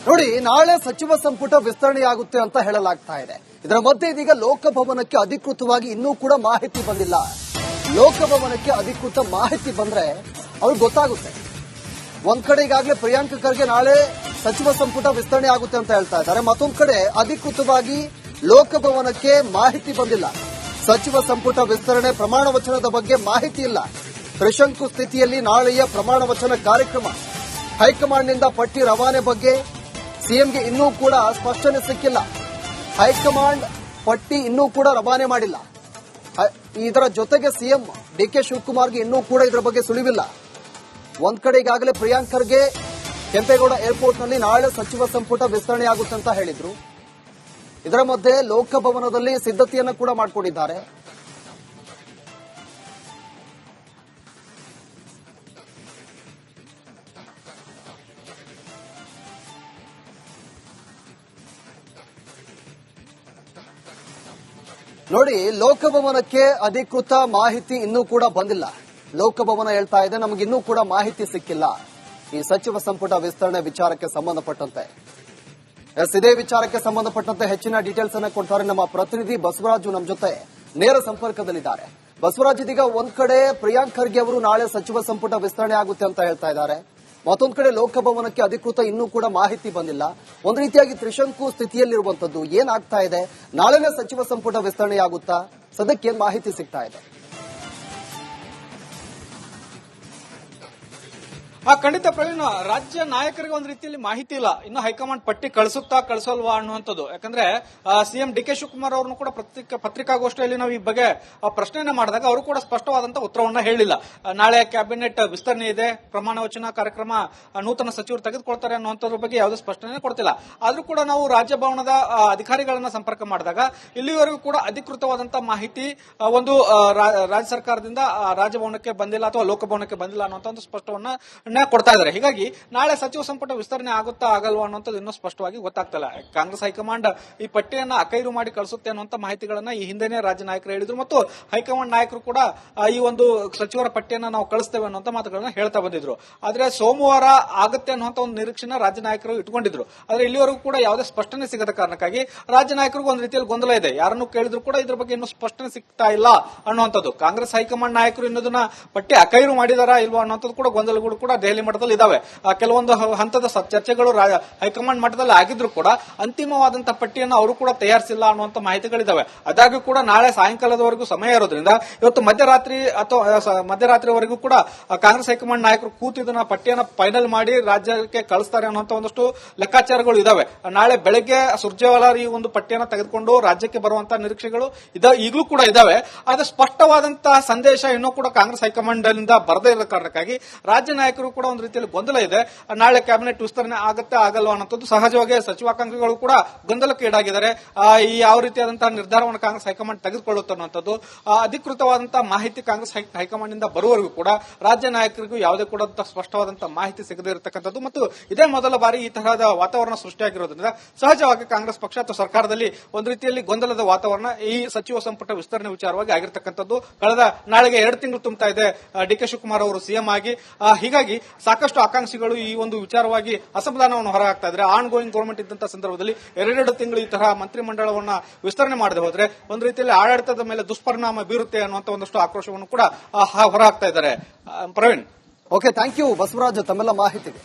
ನೋಡಿ, ನಾಳೆ ಸಚಿವ ಸಂಪುಟ ವಿಸ್ತರಣೆಯಾಗುತ್ತೆ ಅಂತ ಹೇಳಲಾಗ್ತಾ ಇದೆ. ಇದರ ಮಧ್ಯೆ ಇದೀಗ ಲೋಕಭವನಕ್ಕೆ ಅಧಿಕೃತವಾಗಿ ಇನ್ನೂ ಕೂಡ ಮಾಹಿತಿ ಬಂದಿಲ್ಲ. ಲೋಕಭವನಕ್ಕೆ ಅಧಿಕೃತ ಮಾಹಿತಿ ಬಂದ್ರೆ ಅವ್ರಿಗೆ ಗೊತ್ತಾಗುತ್ತೆ. ಒಂದ್ ಕಡೆ ಈಗಾಗಲೇ ಪ್ರಿಯಾಂಕ್ ಖರ್ಗೆ ನಾಳೆ ಸಚಿವ ಸಂಪುಟ ವಿಸ್ತರಣೆ ಆಗುತ್ತೆ ಅಂತ ಹೇಳ್ತಾ ಇದ್ದಾರೆ. ಮತ್ತೊಂದ್ ಕಡೆ ಅಧಿಕೃತವಾಗಿ ಲೋಕಭವನಕ್ಕೆ ಮಾಹಿತಿ ಬಂದಿಲ್ಲ. ಸಚಿವ ಸಂಪುಟ ವಿಸ್ತರಣೆ ಪ್ರಮಾಣ ವಚನದ ಬಗ್ಗೆ ಮಾಹಿತಿ ಇಲ್ಲ. ತ್ರಿಶಂಕು ಸ್ಥಿತಿಯಲ್ಲಿ ನಾಳೆಯ ಪ್ರಮಾಣ ವಚನ ಕಾರ್ಯಕ್ರಮ. ಹೈಕಮಾಂಡ್ನಿಂದ ಪಟ್ಟಿ ರವಾನೆ ಬಗ್ಗೆ ಸಿಎಂಗೆ ಇನ್ನೂ ಕೂಡ ಸ್ಪಷ್ಟನೆ ಸಿಕ್ಕಿಲ್ಲ. ಹೈಕಮಾಂಡ್ ಪಟ್ಟಿ ಇನ್ನೂ ಕೂಡ ರವಾನೆ ಮಾಡಿಲ್ಲ. ಇದರ ಜೊತೆಗೆ ಸಿಎಂ ಡಿಕೆ ಶಿವಕುಮಾರ್ಗೆ ಇನ್ನೂ ಕೂಡ ಇದರ ಬಗ್ಗೆ ಸುಳಿವಿಲ್ಲ. ಒಂದ್ ಕಡೆ ಈಗಾಗಲೇ ಪ್ರಿಯಾಂಕ್ ಖರ್ಗೆ ಕೆಂಪೇಗೌಡ ಏರ್ಪೋರ್ಟ್ನಲ್ಲಿ ನಾಳೆ ಸಚಿವ ಸಂಪುಟ ವಿಸ್ತರಣೆ ಆಗುತ್ತೆ ಅಂತ ಹೇಳಿದ್ರು. ಇದರ ಮಧ್ಯೆ ಲೋಕಭವನದಲ್ಲಿ ಸಿದ್ಧತೆಯನ್ನು ಕೂಡ ಮಾಡಿಕೊಂಡಿದ್ದಾರೆ. ನೋಡಿ, ಲೋಕಭವನಕ್ಕೆ ಅಧಿಕೃತ ಮಾಹಿತಿ ಇನ್ನೂ ಕೂಡ ಬಂದಿಲ್ಲ. ಲೋಕಭವನ ಹೇಳ್ತಾ ಇದೆ, ನಮಗಿನ್ನೂ ಕೂಡ ಮಾಹಿತಿ ಸಿಕ್ಕಿಲ್ಲ ಈ ಸಚಿವ ಸಂಪುಟ ವಿಸ್ತರಣೆ ವಿಚಾರಕ್ಕೆ ಸಂಬಂಧಪಟ್ಟಂತೆ. ಇದೇ ವಿಚಾರಕ್ಕೆ ಸಂಬಂಧಪಟ್ಟಂತೆ ಹೆಚ್ಚಿನ ಡೀಟೇಲ್ಸ್ ಅನ್ನು ಕೊಡ್ತಾರೆ ನಮ್ಮ ಪ್ರತಿನಿಧಿ ಬಸವರಾಜು. ನಮ್ಮ ಜೊತೆ ನೇರ ಸಂಪರ್ಕದಲ್ಲಿದ್ದಾರೆ. ಬಸವರಾಜ್, ಇದೀಗ ಒಂದ್ ಕಡೆ ಪ್ರಿಯಾಂಕ್ ಖರ್ಗೆ ಅವರು ನಾಳೆ ಸಚಿವ ಸಂಪುಟ ವಿಸ್ತರಣೆ ಆಗುತ್ತೆ ಅಂತ ಹೇಳ್ತಾ ಇದ್ದಾರೆ. ಮತ್ತೊಂದು ಕಡೆ ಲೋಕಭವನಕ್ಕೆ ಅಧಿಕೃತ ಇನ್ನೂ ಕೂಡ ಮಾಹಿತಿ ಬಂದಿಲ್ಲ. ಒಂದು ರೀತಿಯಾಗಿ ತ್ರಿಶಂಕು ಸ್ಥಿತಿಯಲ್ಲಿರುವಂತದ್ದು ಏನಾಗ್ತಾ ಇದೆ? ನಾಳೆನೇ ಸಚಿವ ಸಂಪುಟ ವಿಸ್ತರಣೆಯಾಗುತ್ತಾ? ಸದ್ಯಕ್ಕೆ ಏನ್ ಮಾಹಿತಿ ಸಿಗ್ತಾ ಇದೆ? ಖಂಡಿತ ಪ್ರವೀಣ್, ರಾಜ್ಯ ನಾಯಕರಿಗೆ ಒಂದು ರೀತಿಯಲ್ಲಿ ಮಾಹಿತಿ ಇಲ್ಲ. ಇನ್ನು ಹೈಕಮಾಂಡ್ ಪಟ್ಟಿ ಕಳಿಸುತ್ತಾ ಕಳಿಸಲ್ವಾ ಅನ್ನುವಂಥದ್ದು. ಯಾಕಂದ್ರೆ ಸಿಎಂ ಡಿಕೆ ಶಿವಕುಮಾರ್ ಅವರನ್ನು ಕೂಡ ಪತ್ರಿಕಾಗೋಷ್ಠಿಯಲ್ಲಿ ನಾವು ಈ ಬಗ್ಗೆ ಪ್ರಶ್ನೆಯನ್ನ ಮಾಡಿದಾಗ ಅವರು ಕೂಡ ಸ್ಪಷ್ಟವಾದಂತಹ ಉತ್ತರವನ್ನ ಹೇಳಿಲ್ಲ. ನಾಳೆ ಕ್ಯಾಬಿನೆಟ್ ವಿಸ್ತರಣೆ ಇದೆ, ಪ್ರಮಾಣ ವಚನ ಕಾರ್ಯಕ್ರಮ ನೂತನ ಸಚಿವರು ತೆಗೆದುಕೊಳ್ತಾರೆ ಅನ್ನುವಂಥದ್ರ ಬಗ್ಗೆ ಯಾವುದೇ ಸ್ಪಷ್ಟನೆ ಕೊಡ್ತಿಲ್ಲ. ಆದ್ರೂ ಕೂಡ ನಾವು ರಾಜ್ಯಭವನದ ಅಧಿಕಾರಿಗಳನ್ನ ಸಂಪರ್ಕ ಮಾಡಿದಾಗ ಇಲ್ಲಿವರೆಗೂ ಕೂಡ ಅಧಿಕೃತವಾದಂತಹ ಮಾಹಿತಿ ಒಂದು ರಾಜ್ಯ ಸರ್ಕಾರದಿಂದ ರಾಜಭವನಕ್ಕೆ ಬಂದಿಲ್ಲ ಅಥವಾ ಲೋಕಭವನಕ್ಕೆ ಬಂದಿಲ್ಲ ಅನ್ನುವಂಥ ಒಂದು ಸ್ಪಷ್ಟವನ್ನ ಕೊಡ್ತಾ ಇದ್ದಾರೆ. ಹೀಗಾಗಿ ನಾಳೆ ಸಚಿವ ಸಂಪುಟ ವಿಸ್ತರಣೆ ಆಗುತ್ತಾ ಆಗಲ್ವಾ ಅನ್ನೋದು ಇನ್ನೂ ಸ್ಪಷ್ಟವಾಗಿ ಗೊತ್ತಾಗ್ತಿಲ್ಲ. ಕಾಂಗ್ರೆಸ್ ಹೈಕಮಾಂಡ್ ಈ ಪಟ್ಟಿಯನ್ನ ಅಕೈರು ಮಾಡಿ ಕಳಿಸುತ್ತೆ ಅನ್ನುವಂತ ಮಾಹಿತಿಗಳನ್ನ ಈ ಹಿಂದೆನೇ ರಾಜ್ಯ ನಾಯಕರು ಹೇಳಿದ್ರು ಮತ್ತು ಹೈಕಮಾಂಡ್ ನಾಯಕರು ಕೂಡ ಈ ಒಂದು ಸಚಿವರ ಪಟ್ಟಿಯನ್ನ ನಾವು ಕಳಿಸ್ತೇವೆ ಅನ್ನುವಂತ ಮಾತುಗಳನ್ನ ಹೇಳ್ತಾ ಬಂದಿದ್ರು. ಆದ್ರೆ ಸೋಮವಾರ ಆಗುತ್ತೆ ಅನ್ನುವಂತ ಒಂದು ನಿರೀಕ್ಷೆನ ರಾಜ್ಯ ನಾಯಕರು ಇಟ್ಕೊಂಡಿದ್ರು. ಆದ್ರೆ ಇಲ್ಲಿವರೆಗೂ ಕೂಡ ಯಾವುದೇ ಸ್ಪಷ್ಟನೆ ಸಿಗದ ಕಾರಣಕ್ಕಾಗಿ ರಾಜ್ಯ ನಾಯಕರಿಗೂ ಒಂದು ರೀತಿಯಲ್ಲಿ ಗೊಂದಲ ಇದೆ. ಯಾರನ್ನು ಕೇಳಿದ್ರು ಕೂಡ ಇದ್ರ ಬಗ್ಗೆ ಇನ್ನೂ ಸ್ಪಷ್ಟನೆ ಸಿಗ್ತಾ ಇಲ್ಲ ಅನ್ನುವಂಥದ್ದು. ಕಾಂಗ್ರೆಸ್ ಹೈಕಮಾಂಡ್ ನಾಯಕರು ಇನ್ನೋದನ್ನ ಪಟ್ಟಿ ಅಕೈರು ಮಾಡಿದಾರಾ ಇಲ್ವಾ ಅನ್ನೋಂಥದ್ದು ಕೂಡ ಗೊಂದಲಗಳು ಕೂಡ ದೆಹಲಿ ಮಟ್ಟದಲ್ಲಿ ಇದಾವೆ. ಕೆಲವೊಂದು ಹಂತದ ಚರ್ಚೆಗಳು ಹೈಕಮಾಂಡ್ ಮಟ್ಟದಲ್ಲಿ ಆಗಿದ್ರು ಕೂಡ ಅಂತಿಮವಾದಂತಹ ಪಟ್ಟಿಯನ್ನು ಅವರು ಕೂಡ ತಯಾರಿಸಿಲ್ಲ ಅನ್ನುವಂತ ಮಾಹಿತಿಗಳಿದಾವೆ. ಅದಾಗ್ಯೂ ಕೂಡ ನಾಳೆ ಸಾಯಂಕಾಲದವರೆಗೂ ಸಮಯ ಇರೋದ್ರಿಂದ ಇವತ್ತು ಮಧ್ಯರಾತ್ರಿ ಅಥವಾ ಮಧ್ಯರಾತ್ರಿವರೆಗೂ ಕೂಡ ಕಾಂಗ್ರೆಸ್ ಹೈಕಮಾಂಡ್ ನಾಯಕರು ಕೂತಿದ್ದನ್ನ ಪಟ್ಟಿಯನ್ನು ಫೈನಲ್ ಮಾಡಿ ರಾಜ್ಯಕ್ಕೆ ಕಳಿಸ್ತಾರೆ ಅನ್ನುವಂತ ಒಂದಷ್ಟು ಲೆಕ್ಕಾಚಾರಗಳು ಇದಾವೆ. ನಾಳೆ ಬೆಳಗ್ಗೆ ಸುರ್ಜೇವಾಲಾ ಈ ಒಂದು ಪಟ್ಟಿಯನ್ನು ತೆಗೆದುಕೊಂಡು ರಾಜ್ಯಕ್ಕೆ ಬರುವಂತಹ ನಿರೀಕ್ಷೆಗಳು ಈಗಲೂ ಕೂಡ ಇದಾವೆ. ಆದ್ರೆ ಸ್ಪಷ್ಟವಾದಂತಹ ಸಂದೇಶ ಇನ್ನೂ ಕೂಡ ಕಾಂಗ್ರೆಸ್ ಹೈಕಮಾಂಡ್ ನಿಂದ ಬರದೇ ಇರೋ ಕಾರಣಕ್ಕಾಗಿ ರಾಜ್ಯ ನಾಯಕರು ಕೂಡ ಒಂದು ರೀತಿಯಲ್ಲಿ ಗೊಂದಲ ಇದೆ. ನಾಳೆ ಕ್ಯಾಬಿನೆಟ್ ವಿಸ್ತರಣೆ ಆಗುತ್ತೆ ಆಗಲ್ವಾ ಅನ್ನೋದು ಸಹಜವಾಗಿ ಸಚಿವಾಕಾಂಕ್ಷಿಗಳು ಕೂಡ ಗೊಂದಲಕ್ಕೆ ಈಡಾಗಿದ್ದಾರೆ. ಈ ಯಾವ ರೀತಿಯಾದಂತಹ ನಿರ್ಧಾರವನ್ನು ಕಾಂಗ್ರೆಸ್ ಹೈಕಮಾಂಡ್ ತೆಗೆದುಕೊಳ್ಳುತ್ತೆ ಅನ್ನೋದು ಅಧಿಕೃತವಾದಂತಹ ಮಾಹಿತಿ ಕಾಂಗ್ರೆಸ್ ಹೈಕಮಾಂಡ್ ನಿಂದ ಬರುವವರೆಗೂ ಕೂಡ ರಾಜ್ಯ ನಾಯಕರಿಗೂ ಯಾವುದೇ ಕೂಡ ಸ್ಪಷ್ಟವಾದಂತಹ ಮಾಹಿತಿ ಸಿಗದೇ ಇರತಕ್ಕಂಥದ್ದು ಮತ್ತು ಇದೇ ಮೊದಲ ಬಾರಿ ಈ ತರಹದ ವಾತಾವರಣ ಸೃಷ್ಟಿಯಾಗಿರೋದ್ರಿಂದ ಸಹಜವಾಗಿ ಕಾಂಗ್ರೆಸ್ ಪಕ್ಷ ಅಥವಾ ಸರ್ಕಾರದಲ್ಲಿ ಒಂದು ರೀತಿಯಲ್ಲಿ ಗೊಂದಲದ ವಾತಾವರಣ ಈ ಸಚಿವ ಸಂಪುಟ ವಿಸ್ತರಣೆ ವಿಚಾರವಾಗಿ ಆಗಿರತಕ್ಕಂಥದ್ದು. ಕಳೆದ ನಾಳೆಗೆ 2 ತಿಂಗಳು ತುಂಬುತ್ತಾ ಇದೆ ಡಿಕೆ ಶಿವಕುಮಾರ್ ಅವರು ಸಿಎಂ ಆಗಿ. ಹೀಗಾಗಿ ಸಾಕಷ್ಟು ಆಕಾಂಕ್ಷಿಗಳು ಈ ಒಂದು ವಿಚಾರವಾಗಿ ಅಸಮಾಧಾನವನ್ನು ಹೊರಹಾಕ್ತಾ ಇದ್ದಾರೆ. ಆನ್ ಗೋಯಿಂಗ್ ಗವರ್ಮೆಂಟ್ ಇದ್ದಂತಹ ಸಂದರ್ಭದಲ್ಲಿ 2 ತಿಂಗಳು ಈ ತರಹ ಮಂತ್ರಿಮಂಡಲವನ್ನ ವಿಸ್ತರಣೆ ಮಾಡದೆ ಹೋದ್ರೆ ಒಂದು ರೀತಿಯಲ್ಲಿ ಆಡಳಿತದ ಮೇಲೆ ದುಷ್ಪರಿಣಾಮ ಬೀರುತ್ತೆ ಅನ್ನುವಂತ ಒಂದಷ್ಟು ಆಕ್ರೋಶವನ್ನು ಕೂಡ ಹೊರಹಾಕ್ತಾ ಇದ್ದಾರೆ. Praveen, okay, thank you Basavaraj ತಮ್ಮೆಲ್ಲ ಮಾಹಿತಿಗೆ.